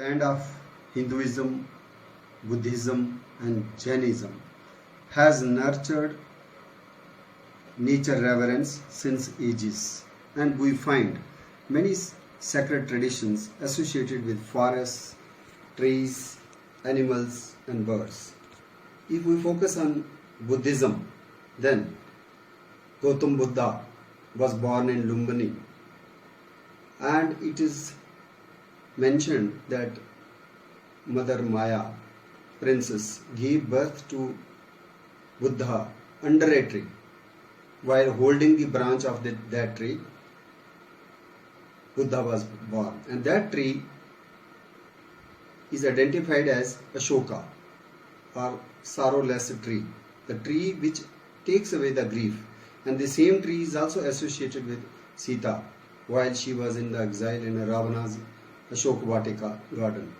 land of Hinduism, Buddhism and Jainism has nurtured nature reverence since ages, and we find many sacred traditions associated with forests, trees, animals and birds. If we focus on Buddhism, then Gautam Buddha was born in Lumbini, and it is mentioned that Mother Maya, princess, gave birth to Buddha under a tree. While holding the branch of that tree, Buddha was born, and that tree is identified as Ashoka, or sorrowless tree, the tree which takes away the grief. And the same tree is also associated with Sita while she was in the exile in Ravana's Ashoka Vatika garden.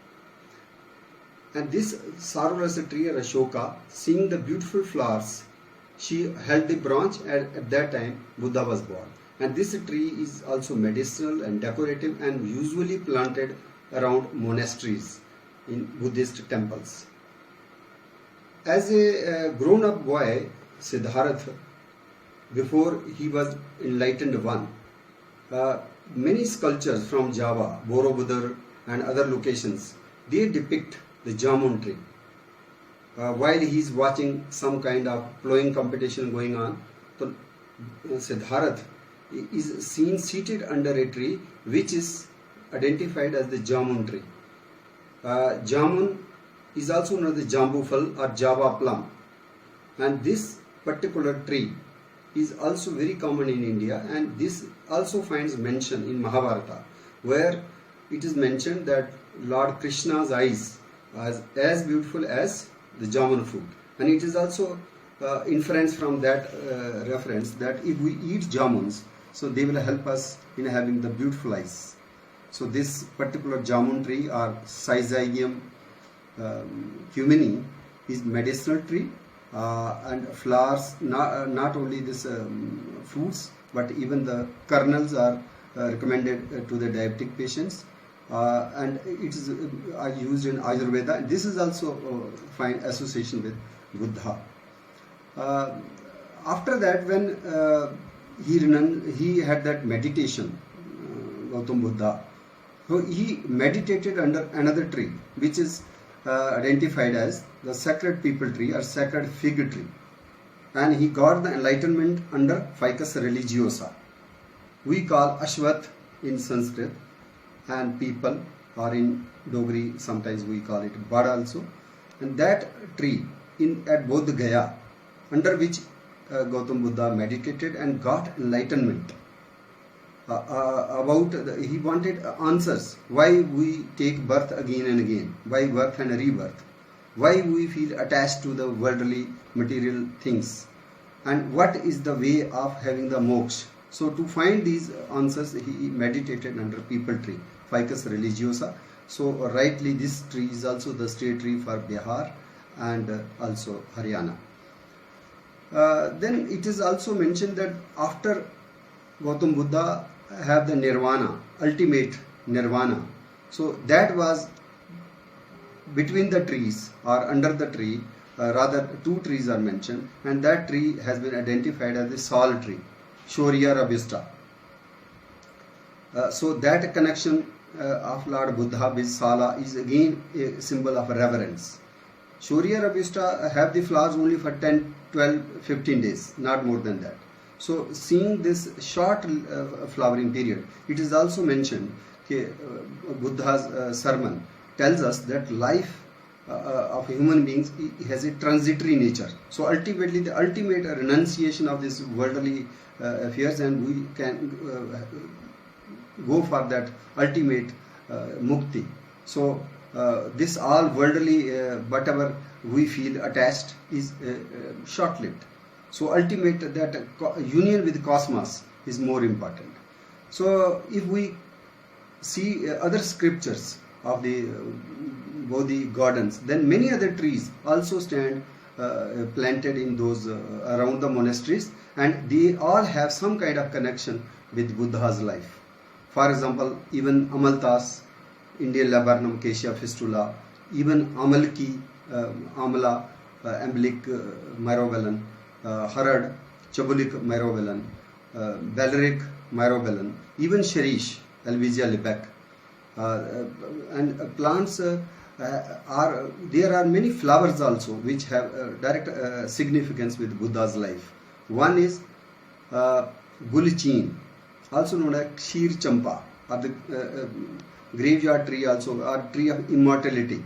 And this sorrowless tree, or Ashoka, seeing the beautiful flowers, she held the branch, and at that time Buddha was born. And this tree is also medicinal and decorative and usually planted around monasteries in Buddhist temples. As a grown-up boy, Siddhartha, before he was enlightened one, many sculptures from Java, Borobudur and other locations, they depict the Jamun tree. While he is watching some kind of plowing competition going on, so Siddhartha is seen seated under a tree which is identified as the Jamun tree. Jamun is also known as the Jambu Phal or Java plum, and this particular tree is also very common in India, and this also finds mention in Mahabharata, where it is mentioned that Lord Krishna's eyes are as beautiful as the jamun fruit, and it is also inference from that reference that if we eat jamuns, so they will help us in having the beautiful eyes. So this particular jamun tree, or Syzygium humani, is medicinal tree, and flowers, not only this fruits, but even the kernels are recommended to the diabetic patients, and it is used in Ayurveda. This is also find association with Buddha. After that, when he had that meditation, Gautam Buddha, so he meditated under another tree which is identified as the sacred people tree or sacred fig tree, and he got the enlightenment under Ficus religiosa. We call Ashwath in Sanskrit, and people, or in Dogri sometimes we call it Bad also, and that tree at Bodh Gaya, under which Gautam Buddha meditated and got enlightenment. He wanted answers why we take birth again and again, why birth and rebirth, why we feel attached to the worldly material things, and what is the way of having the moksha. So to find these answers, he meditated under people tree, Ficus religiosa. So rightly this tree is also the state tree for Bihar and also Haryana. Then it is also mentioned that after Gautam Buddha have the nirvana, ultimate nirvana, so that was between the trees or under the tree, rather two trees are mentioned, and that tree has been identified as the Sal tree, Shaurya Robusta. So that connection of Lord Buddha with Sala is again a symbol of reverence. Shaurya Robusta have the flowers only for 10, 12, 15 days, not more than that. So seeing this short flowering period, it is also mentioned Buddha's sermon tells us that life of human beings has a transitory nature. So ultimately the ultimate renunciation of this worldly affairs, and we can go for that ultimate mukti. So this all worldly whatever we feel attached is short-lived. So ultimate that union with cosmos is more important. So if we see other scriptures of the Bodhi gardens, then many other trees also stand planted in those around the monasteries, and they all have some kind of connection with Buddha's life. For example, even Amaltas, Indian laburnum, Acacia fistula, even Amalki, Amla, Ambilic myrobalan, Harad, Chabulic myrobalan, Balearic myrobalan, even Sherish, Albizia lebec. And plants there are many flowers also which have direct significance with Buddha's life. One is Gulichin, also known as Kshir Champa, or the graveyard tree also, or tree of immortality,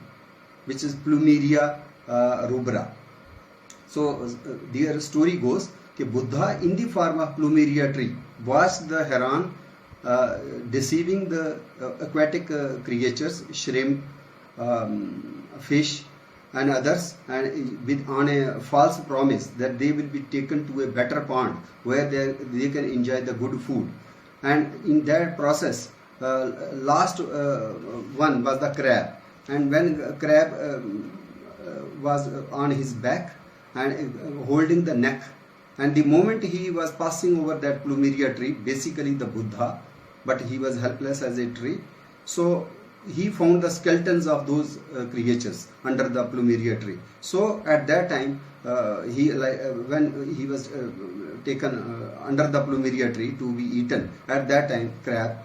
which is Plumeria rubra. So their story goes that Buddha in the form of Plumeria tree watched the heron deceiving the aquatic creatures, shrimp, fish and others, and on a false promise that they will be taken to a better pond where they can enjoy the good food. And in that process, last one was the crab, and when crab was on his back and holding the neck, and the moment he was passing over that Plumeria tree, basically the Buddha, but he was helpless as a tree, so he found the skeletons of those creatures under the Plumeria tree. So at that time, when he was taken under the Plumeria tree to be eaten, at that time crab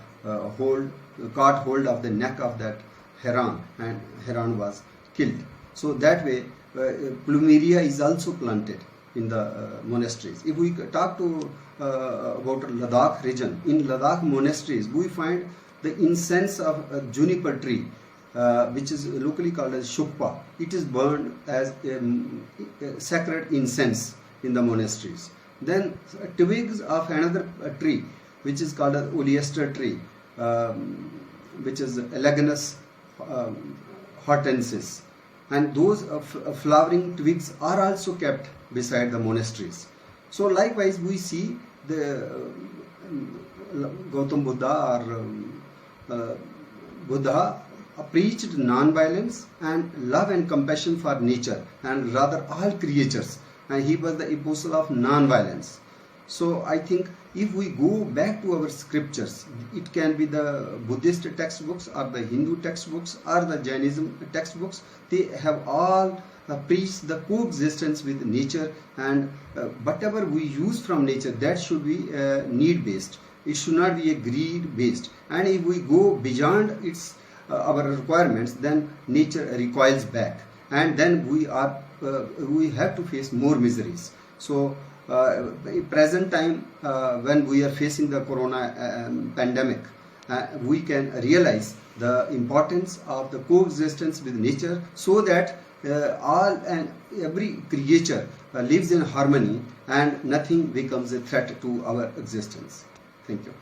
caught hold of the neck of that heron, and heron was killed. So that way Plumeria is also planted in the monasteries. If we talk to about Ladakh region, in Ladakh monasteries we find the incense of a juniper tree, which is locally called as shukpa. It is burned as a sacred incense in the monasteries. Then twigs of another tree, which is called as oleaster tree, which is Elagonus hortensis, and those flowering twigs are also kept beside the monasteries. So likewise we see the Gautam Buddha or Buddha preached non-violence and love and compassion for nature and rather all creatures, and he was the apostle of non-violence. So I think if we go back to our scriptures, it can be the Buddhist textbooks or the Hindu textbooks or the Jainism textbooks, they have all preached the coexistence with nature, and whatever we use from nature, that should be need based. It should not be a greed based, and if we go beyond its our requirements, then nature recoils back, and then we have to face more miseries. So present time, when we are facing the corona pandemic, we can realize the importance of the coexistence with nature, so that all and every creature lives in harmony and nothing becomes a threat to our existence. Thank you.